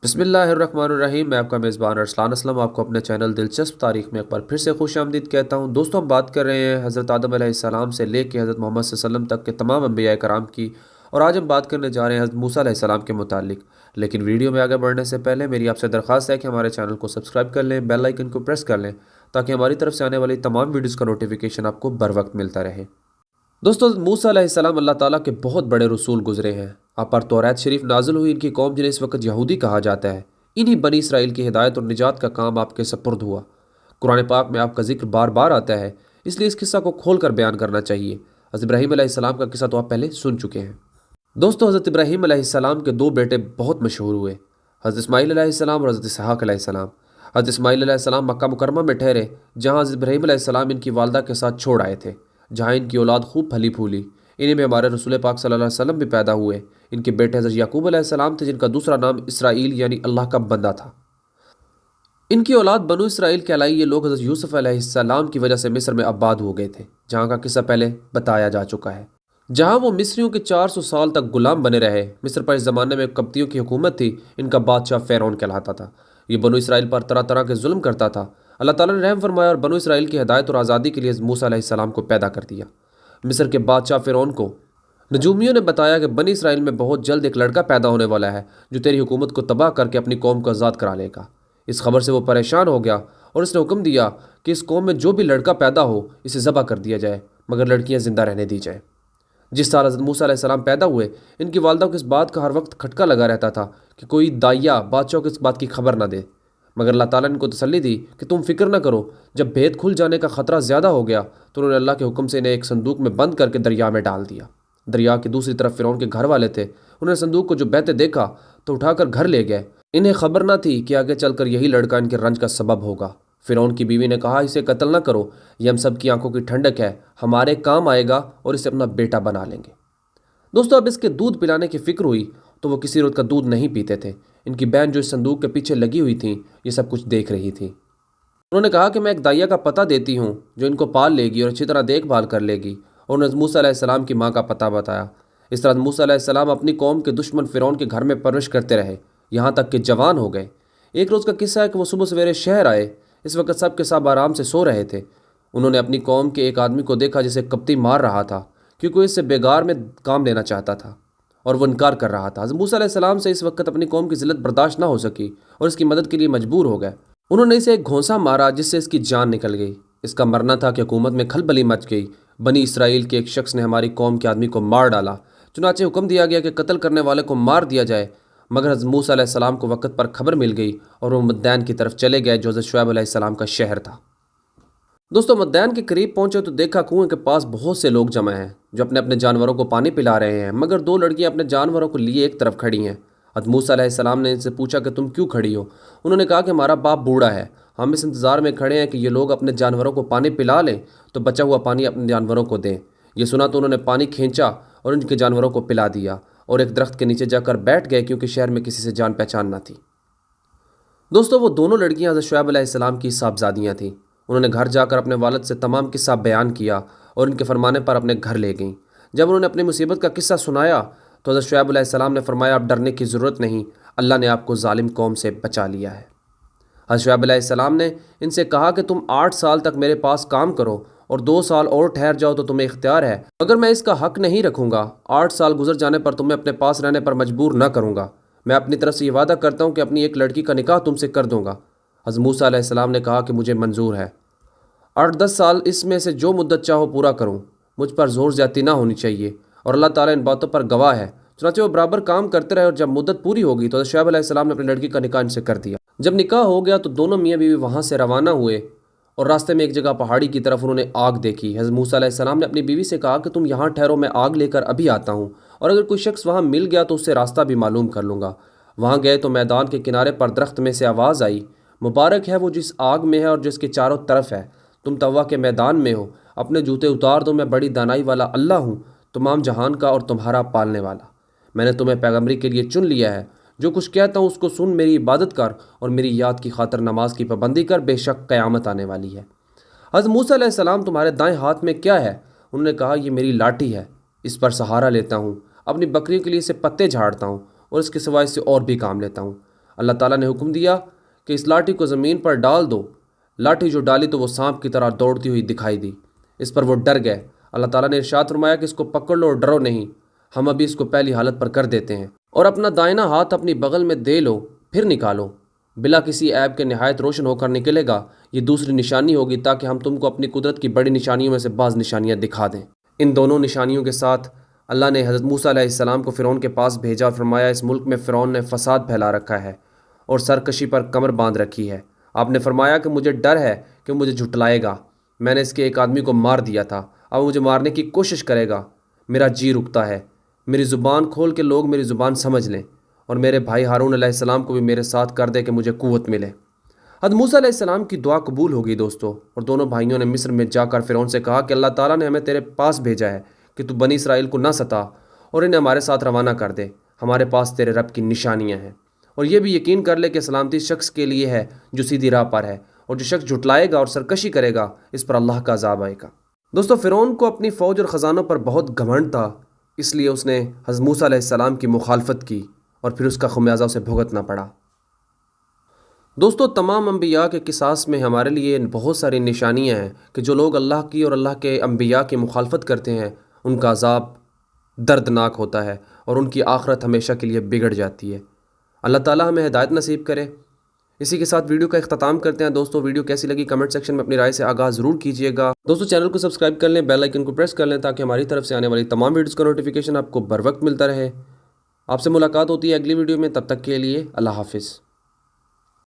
بسم اللہ الرحمن الرحیم۔ میں آپ کا میزبان ارسلان اسلم آپ کو اپنے چینل دلچسپ تاریخ میں ایک بار پھر سے خوش آمدید کہتا ہوں۔ دوستوں، ہم بات کر رہے ہیں حضرت آدم علیہ السلام سے لے کے حضرت محمد صلی اللہ علیہ وسلم تک کے تمام انبیاء کرام کی، اور آج ہم بات کرنے جا رہے ہیں حضرت موسیٰ علیہ السلام کے متعلق۔ لیکن ویڈیو میں آگے بڑھنے سے پہلے میری آپ سے درخواست ہے کہ ہمارے چینل کو سبسکرائب کر لیں، بیل آئیکن کو پریس کر لیں تاکہ ہماری طرف سے آنے والی تمام ویڈیوز کا نوٹیفیکیشن آپ کو بر وقت ملتا رہے۔ دوستو، موسیٰ علیہ السلام اللہ تعالیٰ کے بہت بڑے رسول گزرے ہیں۔ آپ پر توریت شریف نازل ہوئی، ان کی قوم جنہیں اس وقت یہودی کہا جاتا ہے، انہی بنی اسرائیل کی ہدایت اور نجات کا کام آپ کے سپرد ہوا۔ قرآن پاک میں آپ کا ذکر بار بار آتا ہے، اس لیے اس قصہ کو کھول کر بیان کرنا چاہیے۔ حضرت ابراہیم علیہ السلام کا قصہ تو آپ پہلے سن چکے ہیں۔ دوستو، حضرت ابراہیم علیہ السلام کے دو بیٹے بہت مشہور ہوئے، حضرت اسماعیل علیہ السلام اور حضرت اسحاق علیہ السلام۔ حضرت اسماعیل علیہ السلام مکہ مکرمہ میں ٹھہرے، جہاں حضرت ابراہیم علیہ السلام ان کی والدہ کے ساتھ چھوڑ آئے تھے، جہاں ان کی اولاد خوب پھلی پھولی۔ انہیں میں ہمارے رسول پاک صلی اللہ علیہ وسلم بھی پیدا ہوئے۔ ان کے بیٹے حضرت یعقوب علیہ السلام تھے، جن کا دوسرا نام اسرائیل یعنی اللہ کا بندہ تھا۔ ان کی اولاد بنو اسرائیل کہلائی۔ یہ لوگ حضرت یوسف علیہ السلام کی وجہ سے مصر میں آباد ہو گئے تھے، جہاں کا قصہ پہلے بتایا جا چکا ہے۔ جہاں وہ مصریوں کے 400 سال تک غلام بنے رہے۔ مصر پر اس زمانے میں قبطیوں کی حکومت تھی، ان کا بادشاہ فرعون کہلاتا تھا۔ یہ بنو اسرائیل پر طرح طرح کے ظلم کرتا تھا۔ اللہ تعالیٰ نے رحم فرمایا اور بنو اسرائیل کی ہدایت اور آزادی کے لیے موسیٰ علیہ السلام کو پیدا کر دیا۔ مصر کے بادشاہ فرعون کو نجومیوں نے بتایا کہ بنی اسرائیل میں بہت جلد ایک لڑکا پیدا ہونے والا ہے جو تیری حکومت کو تباہ کر کے اپنی قوم کو آزاد کرا لے گا۔ اس خبر سے وہ پریشان ہو گیا اور اس نے حکم دیا کہ اس قوم میں جو بھی لڑکا پیدا ہو اسے ذبح کر دیا جائے، مگر لڑکیاں زندہ رہنے دی جائیں۔ جس سال حضرت موسیٰ علیہ السلام پیدا ہوئے، ان کی والدہ کو اس بات کا ہر وقت کھٹکا لگا رہتا تھا کہ کوئی دائیا بادشاہ کو اس بات کی خبر نہ دے، مگر اللہ تعالیٰ نے ان کو تسلی دی کہ تم فکر نہ کرو۔ جب بھید کھل جانے کا خطرہ زیادہ ہو گیا تو انہوں نے اللہ کے حکم سے انہیں ایک صندوق میں بند کر کے دریا میں ڈال دیا۔ دریا کی دوسری طرف فرعون کے گھر والے تھے، انہوں نے صندوق کو جو بہتے دیکھا تو اٹھا کر گھر لے گئے۔ انہیں خبر نہ تھی کہ آگے چل کر یہی لڑکا ان کے رنج کا سبب ہوگا۔ فرعون کی بیوی نے کہا، اسے قتل نہ کرو، یہ ہم سب کی آنکھوں کی ٹھنڈک ہے، ہمارے کام آئے گا اور اسے اپنا بیٹا بنا لیں گے۔ دوستو، اب اس کے دودھ پلانے کی فکر ہوئی تو وہ کسی روز کا دودھ نہیں پیتے تھے۔ ان کی بہن جو اس صندوق کے پیچھے لگی ہوئی تھیں، یہ سب کچھ دیکھ رہی تھی۔ انہوں نے کہا کہ میں ایک دائیا کا پتہ دیتی ہوں جو ان کو پال لے گی اور اچھی طرح دیکھ بھال کر لے گی، اور انہوں نے موسیٰ علیہ السلام کی ماں کا پتہ بتایا۔ اس طرح موسیٰ علیہ السلام اپنی قوم کے دشمن فرعون کے گھر میں پرورش کرتے رہے، یہاں تک کہ جوان ہو گئے۔ ایک روز کا قصہ ہے کہ وہ صبح سویرے شہر آئے۔ اس وقت سب کے سب آرام سے سو رہے تھے۔ انہوں نے اپنی قوم کے ایک آدمی کو دیکھا جسے قبطی مار رہا تھا کیونکہ وہ اس سے بیگار میں کام لینا چاہتا تھا اور وہ انکار کر رہا تھا۔ حضرت موسیٰ علیہ السلام سے اس وقت اپنی قوم کی ذلت برداشت نہ ہو سکی اور اس کی مدد کے لیے مجبور ہو گئے۔ انہوں نے اسے ایک گھونسا مارا جس سے اس کی جان نکل گئی۔ اس کا مرنا تھا کہ حکومت میں کھلبلی مچ گئی۔ بنی اسرائیل کے ایک شخص نے ہماری قوم کے آدمی کو مار ڈالا، چنانچہ حکم دیا گیا کہ قتل کرنے والے کو مار دیا جائے، مگر حضرت موسیٰ علیہ السلام کو وقت پر خبر مل گئی اور وہ مدین کی طرف چلے گئے جو حضرت شعیب علیہ السلام کا شہر تھا۔ دوستو، مدین کے قریب پہنچے تو دیکھا کنویں کے پاس بہت سے لوگ جمع ہیں جو اپنے اپنے جانوروں کو پانی پلا رہے ہیں، مگر دو لڑکیاں اپنے جانوروں کو لیے ایک طرف کھڑی ہیں۔ حضرت موسیٰ علیہ السلام نے ان سے پوچھا کہ تم کیوں کھڑی ہو؟ انہوں نے کہا کہ ہمارا باپ بوڑھا ہے، ہم اس انتظار میں کھڑے ہیں کہ یہ لوگ اپنے جانوروں کو پانی پلا لیں تو بچا ہوا پانی اپنے جانوروں کو دیں۔ یہ سنا تو انہوں نے پانی کھینچا اور ان کے جانوروں کو پلا دیا اور ایک درخت کے نیچے جا کر بیٹھ گئے کیونکہ شہر میں کسی سے جان پہچان نہ تھی۔ دوستو، وہ دونوں لڑکیاں حضرت شعیب علیہ السلام کی صاحبزادیاں تھیں۔ انہوں نے گھر جا کر اپنے والد سے تمام قصہ بیان کیا اور ان کے فرمانے پر اپنے گھر لے گئیں۔ جب انہوں نے اپنی مصیبت کا قصہ سنایا تو حضرت شعیب علیہ السلام نے فرمایا، اب ڈرنے کی ضرورت نہیں، اللہ نے آپ کو ظالم قوم سے بچا لیا ہے۔ حضرت شعیب علیہ السلام نے ان سے کہا کہ تم 8 سال تک میرے پاس کام کرو اور 2 سال اور ٹھہر جاؤ تو تمہیں اختیار ہے، مگر میں اس کا حق نہیں رکھوں گا۔ 8 سال گزر جانے پر تمہیں اپنے پاس رہنے پر مجبور نہ کروں گا۔ میں اپنی طرف سے یہ وعدہ کرتا ہوں کہ اپنی ایک لڑکی کا نکاح تم سے کر دوں گا۔ حضرت موسیٰ علیہ السلام نے کہا کہ مجھے منظور ہے، 8-10 سال اس میں سے جو مدت چاہو پورا کروں، مجھ پر زور زیادتی نہ ہونی چاہیے، اور اللہ تعالیٰ ان باتوں پر گواہ ہے۔ چنانچہ وہ برابر کام کرتے رہے اور جب مدت پوری ہوگی تو حضرت شعیب علیہ السلام نے اپنی لڑکی کا نکاح ان سے کر دیا۔ جب نکاح ہو گیا تو دونوں میاں بیوی وہاں سے روانہ ہوئے اور راستے میں ایک جگہ پہاڑی کی طرف انہوں نے آگ دیکھی۔ حضرت موسیٰ علیہ السلام نے اپنی بیوی سے کہا کہ تم یہاں ٹھہرو، میں آگ لے کر ابھی آتا ہوں، اور اگر کوئی شخص وہاں مل گیا تو اس سے راستہ بھی معلوم کر لوں گا۔ وہاں گئے تو میدان کے کنارے پر درخت میں سے آواز آئی، مبارک ہے وہ جس آگ میں ہے اور جس کے چاروں طرف ہے، تم توا کے میدان میں ہو، اپنے جوتے اتار دو، میں بڑی دانائی والا اللہ ہوں، تمام جہان کا اور تمہارا پالنے والا۔ میں نے تمہیں پیغمبری کے لیے چن لیا ہے، جو کچھ کہتا ہوں اس کو سن، میری عبادت کر اور میری یاد کی خاطر نماز کی پابندی کر، بے شک قیامت آنے والی ہے۔ حضرت موسیٰ علیہ السلام، تمہارے دائیں ہاتھ میں کیا ہے؟ انہوں نے کہا، یہ میری لاٹھی ہے، اس پر سہارا لیتا ہوں، اپنی بکریوں کے لیے اسے پتے جھاڑتا ہوں اور اس کے سوا اس سے اور بھی کام لیتا ہوں۔ اللہ تعالیٰ نے حکم دیا کہ اس لاٹھی کو زمین پر ڈال دو۔ لاٹھی جو ڈالی تو وہ سانپ کی طرح دوڑتی ہوئی دکھائی دی۔ اس پر وہ ڈر گئے۔ اللہ تعالیٰ نے ارشاد فرمایا کہ اس کو پکڑ لو اور ڈرو نہیں، ہم ابھی اس کو پہلی حالت پر کر دیتے ہیں، اور اپنا دائنا ہاتھ اپنی بغل میں دے لو، پھر نکالو، بلا کسی عیب کے نہایت روشن ہو کر نکلے گا۔ یہ دوسری نشانی ہوگی تاکہ ہم تم کو اپنی قدرت کی بڑی نشانیوں میں سے بعض نشانیاں دکھا دیں۔ ان دونوں نشانیوں کے ساتھ اللہ نے حضرت موسیٰ علیہ السلام کو فرعون کے پاس بھیجا اور فرمایا اس ملک میں فرعون نے فساد پھیلا رکھا ہے اور سرکشی پر کمر باندھ رکھی ہے۔ آپ نے فرمایا کہ مجھے ڈر ہے کہ مجھے جھٹلائے گا، میں نے اس کے ایک آدمی کو مار دیا تھا، اب مجھے مارنے کی کوشش کرے گا، میرا جی رکتا ہے، میری زبان کھول کے لوگ میری زبان سمجھ لیں، اور میرے بھائی ہارون علیہ السلام کو بھی میرے ساتھ کر دے کہ مجھے قوت ملے۔ حضرت موسیٰ علیہ السلام کی دعا قبول ہو گئی دوستو، اور دونوں بھائیوں نے مصر میں جا کر فرعون سے کہا کہ اللہ تعالیٰ نے ہمیں تیرے پاس بھیجا ہے کہ تو بنی اسرائیل کو نہ ستا اور انہیں ہمارے ساتھ روانہ کر دے، ہمارے پاس تیرے رب کی نشانیاں ہیں، اور یہ بھی یقین کر لے کہ سلامتی شخص کے لیے ہے جو سیدھی راہ پر ہے، اور جو شخص جھٹلائے گا اور سرکشی کرے گا اس پر اللہ کا عذاب آئے گا۔ دوستو فرعون کو اپنی فوج اور خزانوں پر بہت گھمنڈ تھا، اس لیے اس نے حضرت موسیٰ علیہ السلام کی مخالفت کی اور پھر اس کا خمیازہ اسے بھگتنا پڑا۔ دوستو تمام انبیاء کے قصاص میں ہمارے لیے بہت ساری نشانیاں ہیں کہ جو لوگ اللہ کی اور اللہ کے انبیاء کی مخالفت کرتے ہیں ان کا عذاب دردناک ہوتا ہے اور ان کی آخرت ہمیشہ کے لیے بگڑ جاتی ہے۔ اللہ تعالیٰ ہمیں ہدایت نصیب کرے۔ اسی کے ساتھ ویڈیو کا اختتام کرتے ہیں۔ دوستو ویڈیو کیسی لگی کمنٹ سیکشن میں اپنی رائے سے آگاہ ضرور کیجیے گا۔ دوستو چینل کو سبسکرائب کر لیں، بیل آئیکن کو پریس کر لیں تاکہ ہماری طرف سے آنے والی تمام ویڈیوز کا نوٹیفیکیشن آپ کو بر وقت ملتا رہے۔ آپ سے ملاقات ہوتی ہے اگلی ویڈیو میں، تب تک کے لیے اللہ حافظ۔